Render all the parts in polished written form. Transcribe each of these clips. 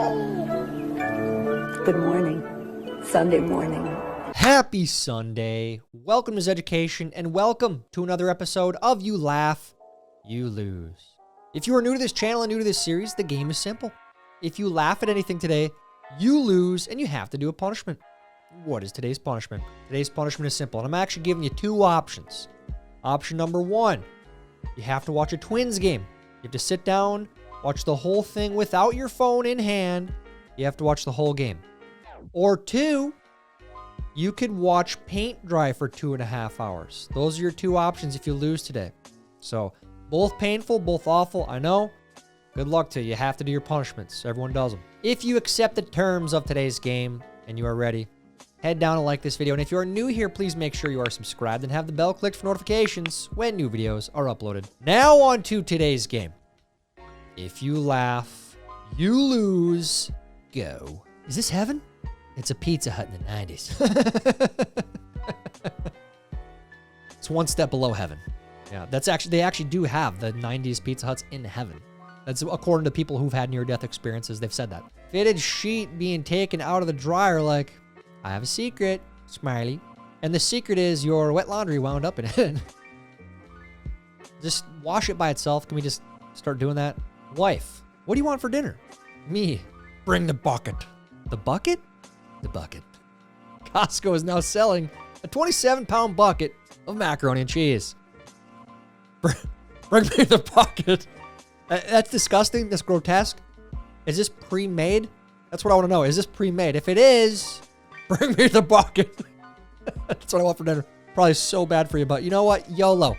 Good morning. Sunday morning. Happy Sunday. Welcome to Zeducation, and welcome to another episode of You Laugh, You Lose. If you are new to this channel and new to this series, the game is simple. If you laugh at anything today, you lose, and you have to do a punishment. What is today's punishment? Today's punishment is simple, and I'm actually giving you two options. Option number one, you have to watch a Twins game. You have to sit down, watch the whole thing without your phone in hand. You have to watch the whole game. Or two, you could watch paint dry for 2.5 hours. Those are your two options if you lose today. So, both painful, both awful, I know. Good luck to you. You have to do your punishments. Everyone does them. If you accept the terms of today's game and you are ready, head down and like this video. And if you are new here, please make sure you are subscribed and have the bell clicked for notifications when new videos are uploaded. Now on to today's game. If you laugh, you lose. Go. Is this heaven? It's a Pizza Hut in the 90s. It's one step below heaven. Yeah, they actually do have the 90s Pizza Huts in heaven. That's according to people who've had near-death experiences. They've said that. Fitted sheet being taken out of the dryer like, I have a secret, smiley. And the secret is your wet laundry wound up in it. Just wash it by itself. Can we just start doing that? Wife, what do you want for dinner? Me, bring the bucket. The bucket? The bucket. Costco is now selling a 27-pound bucket of macaroni and cheese. Bring me the bucket. That's disgusting. That's grotesque. Is this pre-made? That's what I want to know. Is this pre-made? If it is, bring me the bucket. That's what I want for dinner. Probably so bad for you, but you know what? YOLO.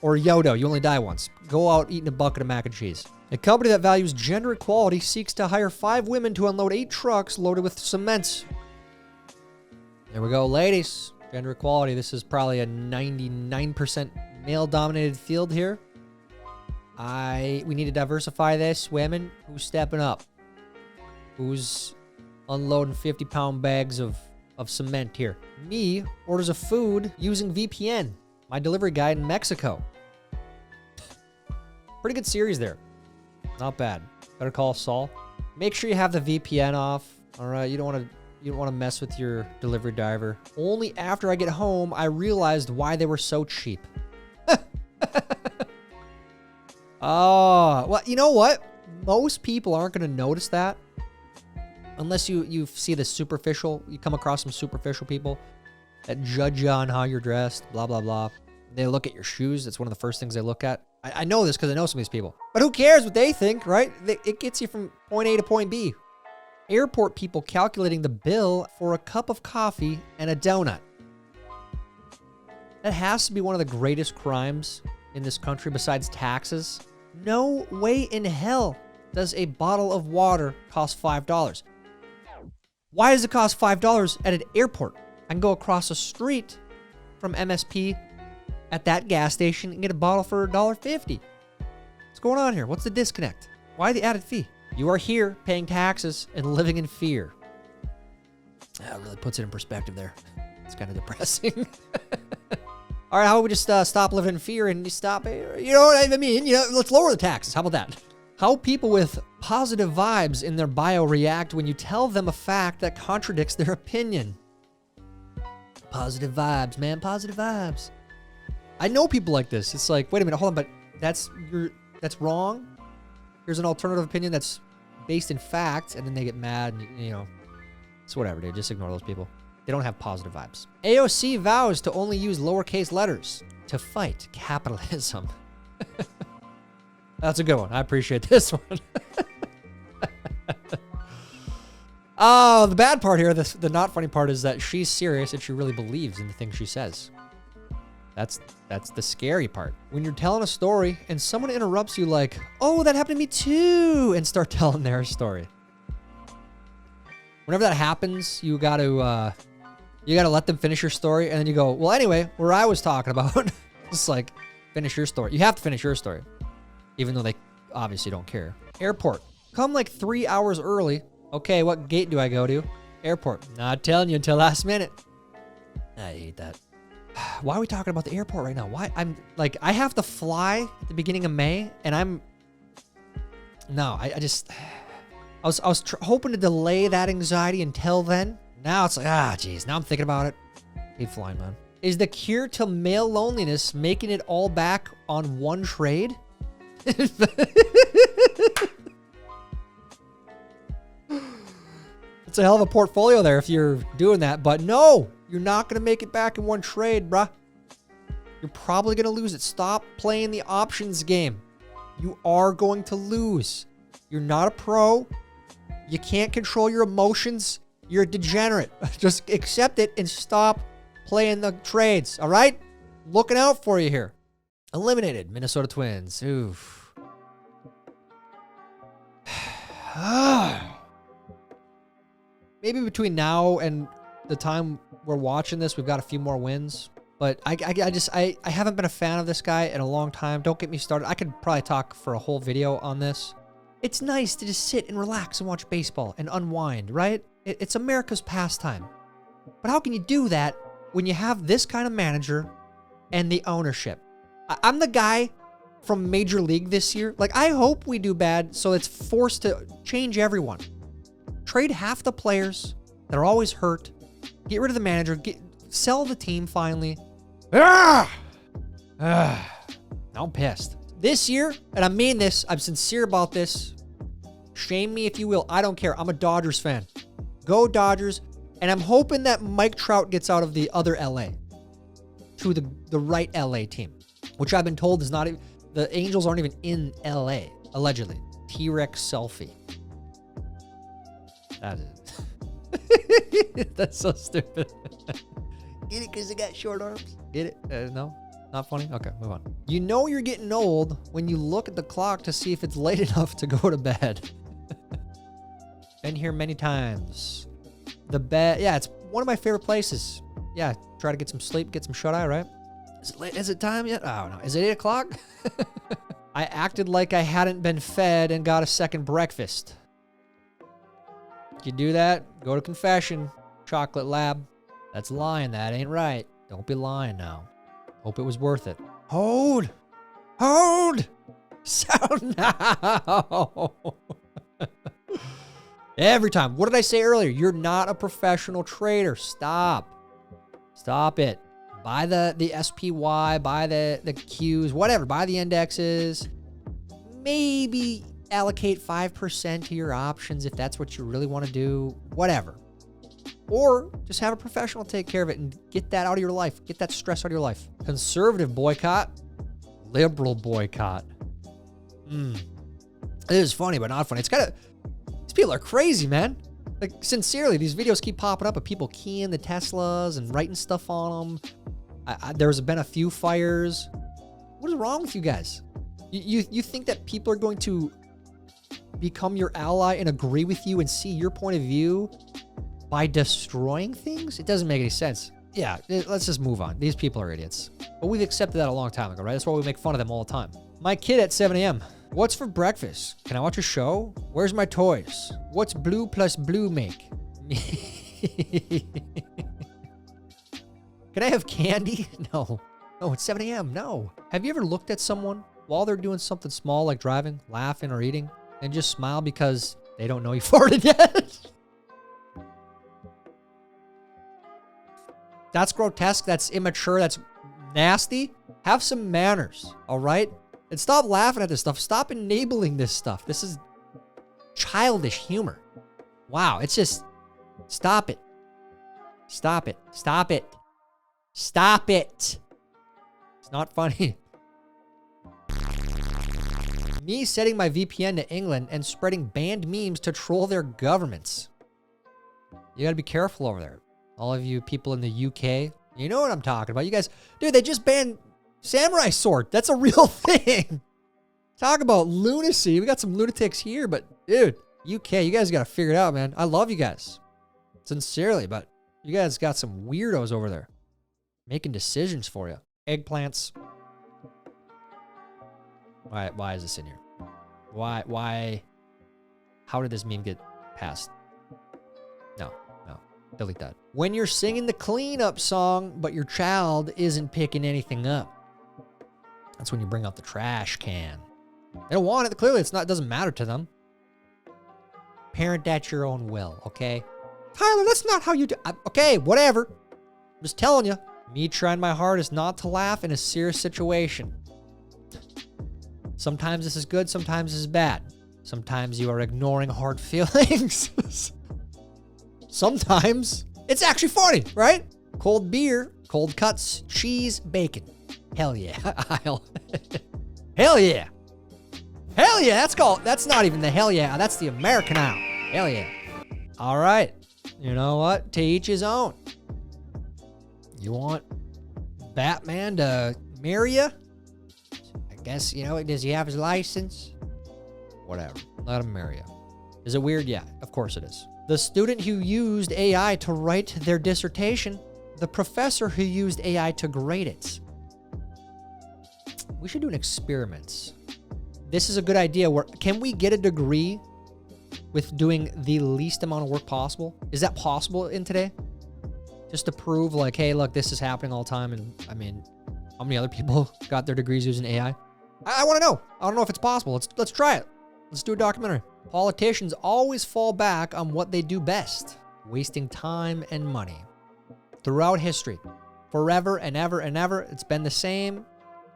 Or YODO. You only die once. Go out eating a bucket of mac and cheese. A company that values gender equality seeks to hire 5 women to unload 8 trucks loaded with cement. There we go, ladies. Gender equality. This is probably a 99% male-dominated field here. We need to diversify this. Women, who's stepping up? Who's unloading 50-pound bags of cement here? Me orders a food using VPN. My delivery guy in Mexico. Pretty good series there. Not bad. Better Call Saul. Make sure you have the VPN off. All right, you don't want to mess with your delivery driver. Only after I get home, I realized why they were so cheap. Oh, well, you know what? Most people aren't going to notice that unless you see the superficial. You come across some superficial people that judge you on how you're dressed, blah, blah, blah. They look at your shoes. That's one of the first things they look at. I know this because I know some of these people. But who cares what they think, right? It gets you from point A to point B. Airport people calculating the bill for a cup of coffee and a donut. That has to be one of the greatest crimes in this country besides taxes. No way in hell does a bottle of water cost $5. Why does it cost $5 at an airport? I can go across the street from MSP at that gas station and get a bottle for $1.50. What's going on here? What's the disconnect? Why the added fee? You are here paying taxes and living in fear. That really puts it in perspective there. It's kind of depressing. All right, how about we just stop living in fear and just stop, you know what I mean? You know, let's lower the taxes. How about that? How people with positive vibes in their bio react when you tell them a fact that contradicts their opinion. Positive vibes, man, positive vibes. I know people like this. It's like, wait a minute, hold on, but that's wrong. Here's an alternative opinion that's based in fact, and then they get mad, and you know, it's whatever, dude. Just ignore those people. They don't have positive vibes. AOC vows to only use lowercase letters to fight capitalism. That's a good one. I appreciate this one. Oh, the bad part here, the not funny part is that she's serious and she really believes in the things she says. That's the scary part. When you're telling a story and someone interrupts you like, oh, that happened to me too, and start telling their story. Whenever that happens, you gotta let them finish your story, and then you go, well, anyway, where I was talking about, just like, finish your story. You have to finish your story, even though they obviously don't care. Airport. Come like 3 hours early. Okay, what gate do I go to? Airport. Not telling you until last minute. I hate that. Why are we talking about the airport right now? Why? I'm like, I have to fly at the beginning of May, and I just, I was hoping to delay that anxiety until then. Now it's like, geez, now I'm thinking about it. Keep flying, man. Is the cure to male loneliness making it all back on one trade? It's a hell of a portfolio there if you're doing that. But no, you're not going to make it back in one trade, bruh. You're probably going to lose it. Stop playing the options game. You are going to lose. You're not a pro. You can't control your emotions. You're a degenerate. Just accept it and stop playing the trades, all right? Looking out for you here. Eliminated Minnesota Twins. Oof. Maybe between now and the time we're watching this, we've got a few more wins. But I haven't been a fan of this guy in a long time. Don't get me started. I could probably talk for a whole video on this. It's nice to just sit and relax and watch baseball and unwind, right? It's America's pastime. But how can you do that when you have this kind of manager and the ownership? I'm the guy from Major League this year. Like, I hope we do bad so it's forced to change everyone. Trade half the players that are always hurt. Get rid of the manager. Sell the team finally. Now I'm pissed. This year, and I mean this, I'm sincere about this. Shame me if you will. I don't care. I'm a Dodgers fan. Go Dodgers. And I'm hoping that Mike Trout gets out of the other LA to the right LA team, which I've been told is not even, the Angels aren't even in LA, allegedly. T-Rex selfie. That is. That's so stupid. Get it because they got short arms? Get it? No? Not funny? Okay, move on. You know you're getting old when you look at the clock to see if it's late enough to go to bed. Been here many times. The bed, yeah, it's one of my favorite places. Yeah, try to get some sleep, get some shut-eye, right? Is it late? Is it time yet? I don't know. Is it 8 o'clock? I acted like I hadn't been fed and got a second breakfast. You do that, go to confession. Chocolate lab. That's lying. That ain't right. Don't be lying now. Hope it was worth it. Hold. Sound now. Every time. What did I say earlier? You're not a professional trader. Stop it. Buy the SPY, buy the Qs, whatever. Buy the indexes. Maybe allocate 5% to your options if that's what you really want to do. Whatever. Or just have a professional take care of it and get that out of your life. Get that stress out of your life. Conservative boycott. Liberal boycott. It is funny, but not funny. It's kind of... These people are crazy, man. Like, sincerely, these videos keep popping up of people keying the Teslas and writing stuff on them. There's been a few fires. What is wrong with you guys? You think that people are going to become your ally and agree with you and see your point of view by destroying things? It doesn't make any sense. Yeah, let's just move on. These people are idiots. But we've accepted that a long time ago, right? That's why we make fun of them all the time. My kid at 7 a.m. What's for breakfast? Can I watch a show? Where's my toys? What's blue plus blue make? Can I have candy? No. No, it's 7 a.m. No. Have you ever looked at someone while they're doing something small like driving, laughing, or eating, and just smile because they don't know you farted yet? That's grotesque. That's immature. That's nasty. Have some manners, all right? And stop laughing at this stuff. Stop enabling this stuff. This is childish humor. Wow, it's just... Stop it. Stop it. Stop it. Stop it. It's not funny. Me setting my VPN to England and spreading banned memes to troll their governments. You gotta be careful over there. All of you people in the UK, you know what I'm talking about. You guys, dude, they just banned Samurai Sword. That's a real thing. Talk about lunacy. We got some lunatics here, but dude, UK, you guys got to figure it out, man. I love you guys. Sincerely, but you guys got some weirdos over there making decisions for you. Eggplants. Why is this in here? Why? How did this meme get passed? No. Delete that. When you're singing the cleanup song, but your child isn't picking anything up. That's when you bring out the trash can. They don't want it. Clearly, it doesn't matter to them. Parent at your own will, okay? Tyler, that's not how you do. Okay, whatever. I'm just telling you. Me trying my hardest not to laugh in a serious situation. Sometimes this is good, sometimes this is bad. Sometimes you are ignoring hard feelings. Sometimes it's actually funny, right? Cold beer, cold cuts, cheese, bacon. Hell yeah. Hell yeah. Hell yeah. That's not even the hell yeah. That's the American out. Hell yeah. All right. You know what? To each his own. You want Batman to marry you? I guess, does he have his license? Whatever. Let him marry you. Is it weird? Yeah, of course it is. The student who used AI to write their dissertation, the professor who used AI to grade it. We should do an experiment. This is a good idea. Can we get a degree with doing the least amount of work possible? Is that possible in today? Just to prove like, hey, look, this is happening all the time. And I mean, how many other people got their degrees using AI? I want to know. I don't know if it's possible. Let's try it. Let's do a documentary. Politicians always fall back on what they do best, wasting time and money. Throughout history, forever and ever and ever, it's been the same.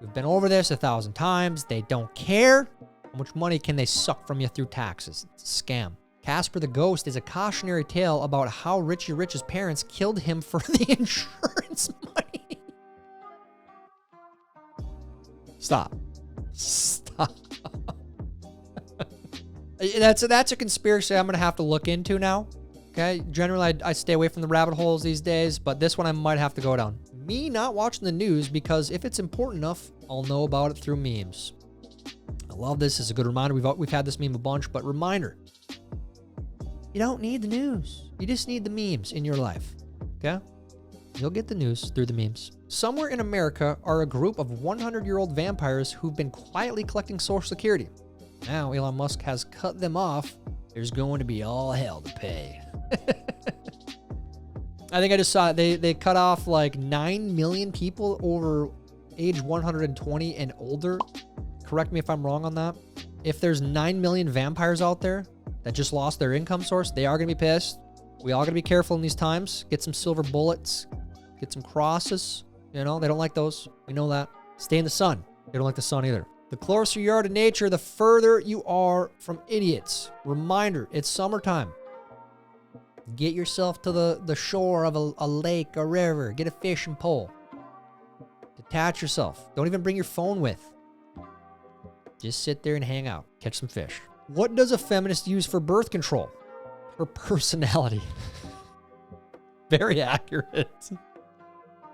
We've been over this 1,000 times. They don't care. How much money can they suck from you through taxes? It's a scam. Casper the Ghost is a cautionary tale about how Richie Rich's parents killed him for the insurance money. Stop. That's a conspiracy I'm going to have to look into now. Okay? Generally, I stay away from the rabbit holes these days, but this one I might have to go down. Me not watching the news because if it's important enough, I'll know about it through memes. I love this. It's a good reminder. We've had this meme a bunch, but reminder. You don't need the news. You just need the memes in your life. Okay? You'll get the news through the memes. Somewhere in America are a group of 100-year-old vampires who've been quietly collecting Social Security. Now Elon Musk has cut them off. There's going to be all hell to pay. I think I just saw it. They cut off like 9 million people over age 120 and older. Correct me if I'm wrong on that. If there's 9 million vampires out there that just lost their income source, they are going to be pissed. We all got to be careful in these times. Get some silver bullets. Get some crosses. They don't like those. We know that. Stay in the sun. They don't like the sun either. The closer you are to nature, the further you are from idiots. Reminder, it's summertime. Get yourself to the shore of a lake, a river. Get a fishing pole. Detach yourself. Don't even bring your phone with. Just sit there and hang out. Catch some fish. What does a feminist use for birth control? Her personality. Very accurate. I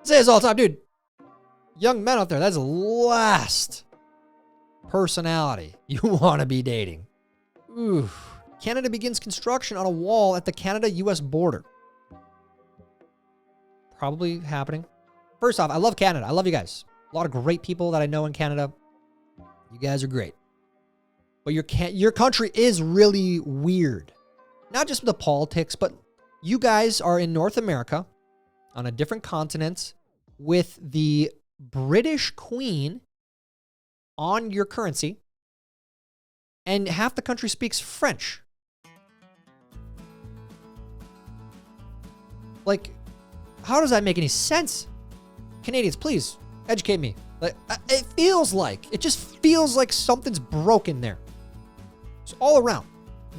say this all the time, dude. Young men out there, that's the last personality you want to be dating. Ooh. Canada begins construction on a wall at the Canada-US border. Probably happening. First off, I love Canada. I love you guys. A lot of great people that I know in Canada. You guys are great. But your country is really weird. Not just with the politics, but you guys are in North America on a different continent with the British Queen on your currency, and half the country speaks French. Like, how does that make any sense? Canadians, please educate me. Like, it just feels like something's broken there. It's all around.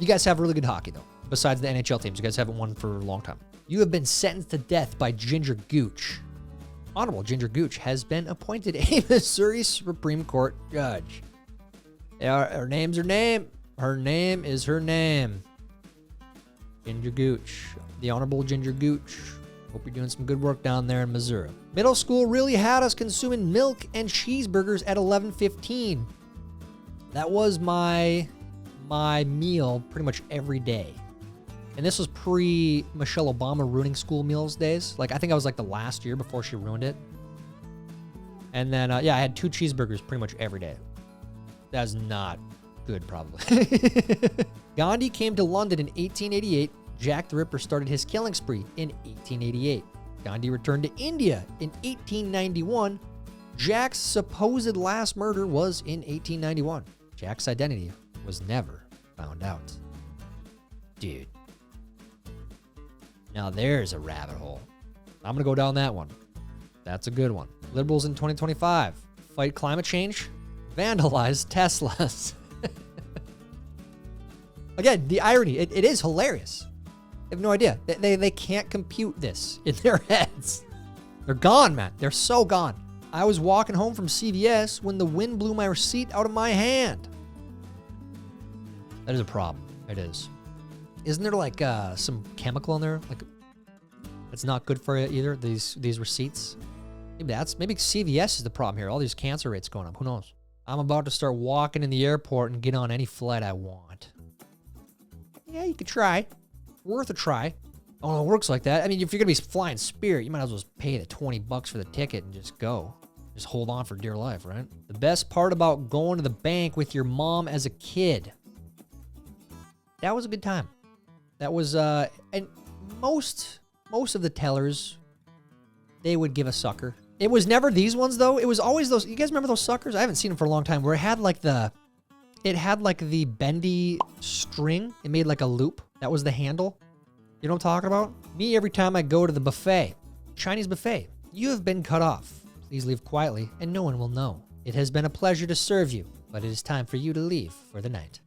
You guys have really good hockey, though. Besides the NHL teams, you guys haven't won for a long time. You have been sentenced to death by Ginger Gooch. Honorable Ginger Gooch has been appointed a Missouri Supreme Court judge. Her name's her name. Her name is her name. Ginger Gooch. The Honorable Ginger Gooch. Hope you're doing some good work down there in Missouri. Middle school really had us consuming milk and cheeseburgers at 11:15. That was my meal pretty much every day. And this was pre-Michelle Obama ruining school meals days. Like, I think I was like the last year before she ruined it. And then, I had 2 cheeseburgers pretty much every day. That's not good, probably. Gandhi came to London in 1888. Jack the Ripper started his killing spree in 1888. Gandhi returned to India in 1891. Jack's supposed last murder was in 1891. Jack's identity was never found out. Dude. Now there's a rabbit hole. I'm going to go down that one. That's a good one. Liberals in 2025. Fight climate change. Vandalize Teslas. Again, the irony. It is hilarious. I have no idea. They can't compute this in their heads. They're gone, man. They're so gone. I was walking home from CVS when the wind blew my receipt out of my hand. That is a problem. It is. Isn't there like some chemical in there? Like, it's not good for you either, these receipts? Maybe CVS is the problem here. All these cancer rates going up. Who knows? I'm about to start walking in the airport and get on any flight I want. Yeah, you could try. Worth a try. Oh, no, it works like that. I mean, if you're going to be flying Spirit, you might as well just pay the $20 for the ticket and just go. Just hold on for dear life, right? The best part about going to the bank with your mom as a kid. That was a good time. That was, and most of the tellers, they would give a sucker. It was never these ones, though. It was always those. You guys remember those suckers? I haven't seen them for a long time. Where it had like the bendy string. It made like a loop. That was the handle. You know what I'm talking about? Me, every time I go to the buffet, Chinese buffet, you have been cut off. Please leave quietly, and no one will know. It has been a pleasure to serve you, but it is time for you to leave for the night.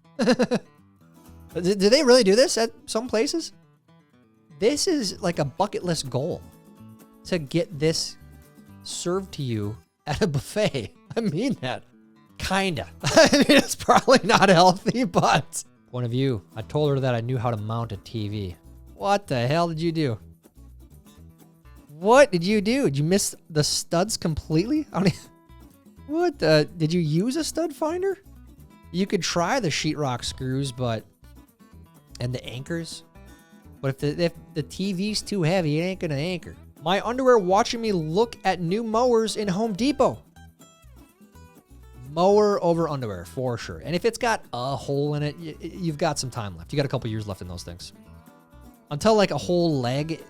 Do they really do this at some places? This is like a bucket list goal to get this served to you at a buffet. I mean that. Kinda. I mean, it's probably not healthy, but point of view. I told her that I knew how to mount a TV. What the hell did you do? What did you do? Did you miss the studs completely? What? Did you use a stud finder? You could try the sheetrock screws, and the anchors. But if the TV's too heavy, it ain't gonna anchor. My underwear watching me look at new mowers in Home Depot. Mower over underwear, for sure. And if it's got a hole in it, you've got some time left. You got a couple years left in those things. Until like a whole leg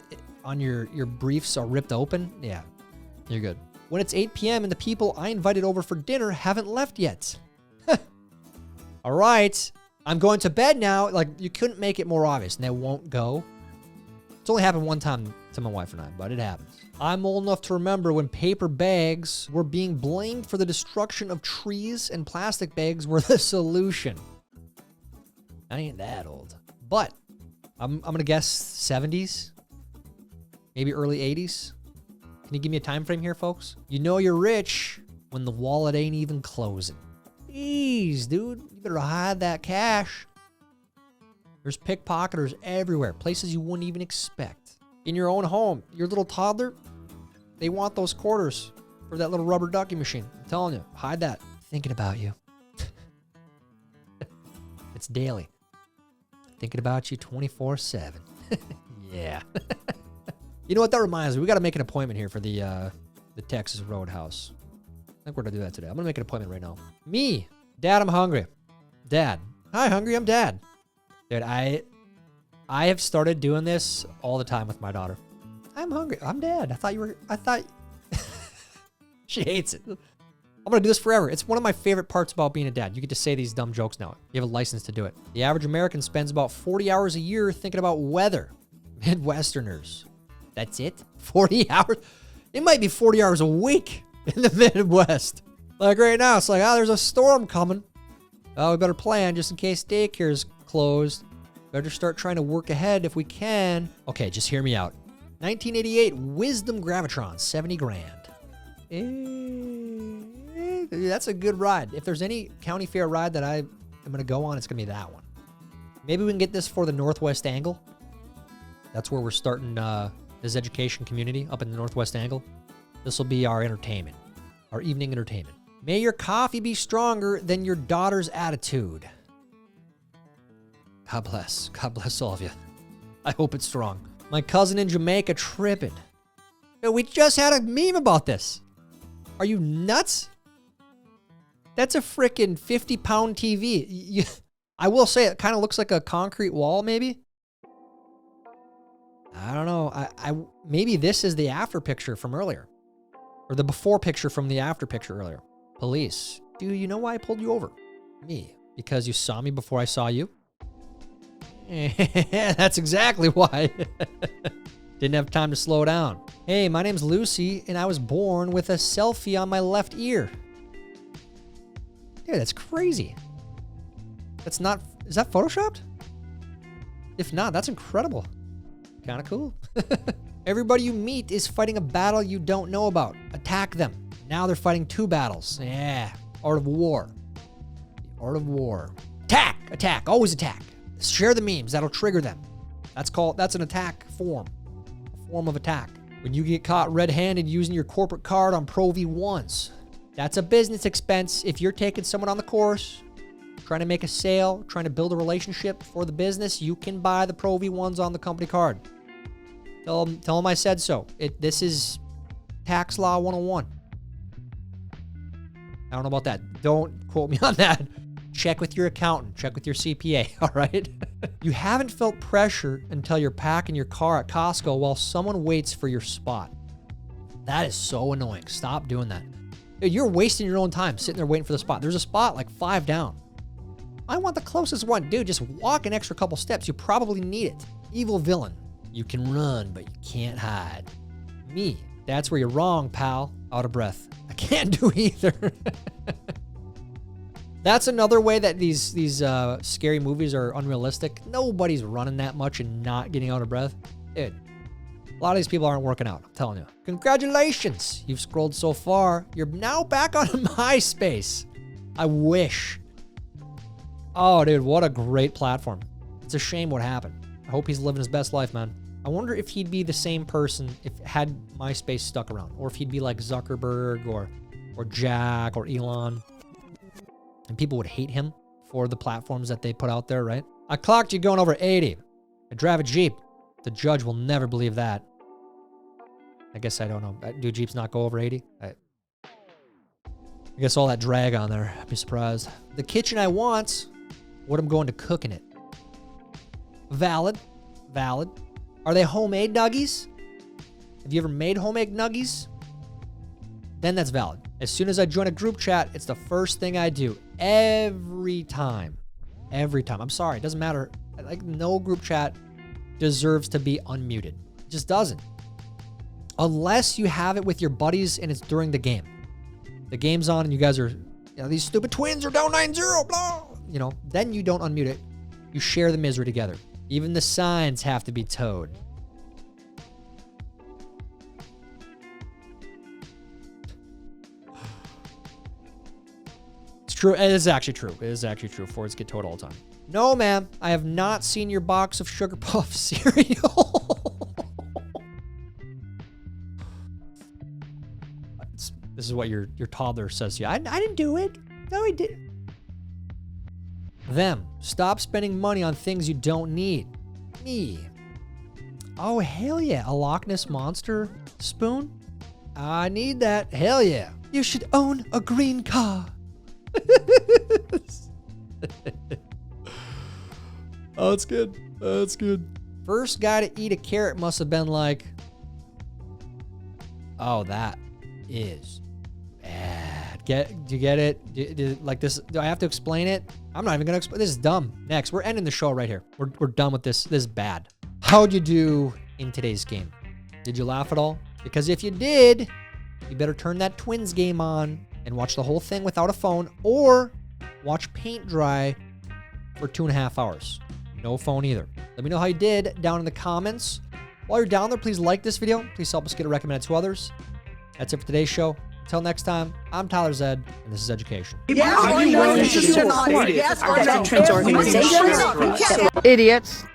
on your briefs are ripped open, yeah, you're good. When it's 8 p.m. and the people I invited over for dinner haven't left yet. All right, I'm going to bed now. Like, you couldn't make it more obvious, and they won't go. It's only happened one time to my wife and I, but it happens. I'm old enough to remember when paper bags were being blamed for the destruction of trees and plastic bags were the solution. I ain't that old. But I'm going to guess 70s, maybe early 80s. Can you give me a time frame here, folks? You know you're rich when the wallet ain't even closing. Jeez, dude, you better hide that cash. There's pickpocketers everywhere, places you wouldn't even expect. In your own home, your little toddler, they want those quarters for that little rubber ducky machine. I'm telling you, hide that. Thinking about you. It's daily. Thinking about you 24/7. Yeah. You know what that reminds me? We got to make an appointment here for the Texas Roadhouse. I think we're going to do that today. I'm going to make an appointment right now. Me. Dad, I'm hungry. Dad. Hi, hungry. I'm Dad. Dude, I have started doing this all the time with my daughter. I'm hungry. I'm Dad. I thought she hates it. I'm going to do this forever. It's one of my favorite parts about being a dad. You get to say these dumb jokes now. You have a license to do it. The average American spends about 40 hours a year thinking about weather. Midwesterners. That's it? 40 hours? It might be 40 hours a week in the Midwest. Like right now, it's like, there's a storm coming. Oh, we better plan just in case daycare's closed. Better start trying to work ahead if we can. Okay, just hear me out. 1988 Wisdom Gravitron, 70 grand. That's a good ride. If there's any county fair ride that I am going to go on, it's going to be that one. Maybe we can get this for the Northwest Angle. That's where we're starting this education community up in the Northwest Angle. This will be our entertainment, our evening entertainment. May your coffee be stronger than your daughter's attitude. God bless. God bless all of you. I hope it's strong. My cousin in Jamaica tripping. We just had a meme about this. Are you nuts? That's a freaking 50-pound TV. I will say it kind of looks like a concrete wall, maybe. I don't know. Maybe this is the after picture from earlier. Or the before picture from the after picture earlier. Police. Do you know why I pulled you over? Me. Because you saw me before I saw you? That's exactly why. Didn't have time to slow down. Hey, my name's Lucy, and I was born with a selfie on my left ear. Dude, that's crazy. That's not... Is that photoshopped? If not, that's incredible. Kind of cool. Everybody you meet is fighting a battle you don't know about. Attack them. Now they're fighting 2 battles. Yeah. Art of war. The art of war. Attack! Attack. Always attack. Share the memes. That'll trigger them. That's an attack form. A form of attack. When you get caught red-handed using your corporate card on Pro V1s. That's a business expense. If you're taking someone on the course, trying to make a sale, trying to build a relationship for the business, you can buy the Pro V1s on the company card. Tell them I said so. This is tax law 101. I don't know about that. Don't quote me on that. Check with your accountant. Check with your CPA, all right? You haven't felt pressure until you're packing your car at Costco while someone waits for your spot. That is so annoying. Stop doing that. You're wasting your own time sitting there waiting for the spot. There's a spot like 5 down. I want the closest one. Dude, just walk an extra couple steps. You probably need it. Evil villain. You can run, but you can't hide. Me. That's where you're wrong, pal. Out of breath. I can't do either. That's another way that these scary movies are unrealistic. Nobody's running that much and not getting out of breath. Dude, a lot of these people aren't working out, I'm telling you. Congratulations. You've scrolled so far. You're now back on MySpace. I wish. Oh, dude, what a great platform. It's a shame what happened. I hope he's living his best life, man. I wonder if he'd be the same person if had MySpace stuck around, or if he'd be like Zuckerberg or Jack or Elon. And people would hate him for the platforms that they put out there, right? I clocked you going over 80. I drive a Jeep. The judge will never believe that. I guess I don't know. Do Jeeps not go over 80? I guess all that drag on there. I'd be surprised. The kitchen I want, what I'm going to cook in it. Valid. Valid. Are they homemade nuggies? Have you ever made homemade nuggies? Then that's valid. As soon as I join a group chat, it's the first thing I do. Every time. Every time. I'm sorry. It doesn't matter. Like, no group chat deserves to be unmuted. It just doesn't. Unless you have it with your buddies and it's during the game. The game's on and you guys are, these stupid twins are down 9-0, blah. Then you don't unmute it. You share the misery together. Even the signs have to be towed. It's true. It is actually true. It is actually true. Fords get towed all the time. No, ma'am. I have not seen your box of Sugar Puff cereal. This is what your toddler says to you. I didn't do it. No, he didn't. Them. Stop spending money on things you don't need. Me. Oh, hell yeah. A Loch Ness Monster spoon? I need that. Hell yeah. You should own a green car. Oh, it's good. It's good. First guy to eat a carrot must have been like, oh, that is bad. Do you get it? Like this, do I have to explain it? I'm not even going to explain. This is dumb. Next, we're ending the show right here. We're done with this. This is bad. How'd you do in today's game? Did you laugh at all? Because if you did, you better turn that Twins game on and watch the whole thing without a phone, or watch paint dry for 2.5 hours. No phone either. Let me know how you did down in the comments. While you're down there, please like this video. Please help us get it recommended to others. That's it for today's show. Until next time, I'm Tyler Zed, and this is Zeducation. Are you willing to support veterans organizations? Idiots.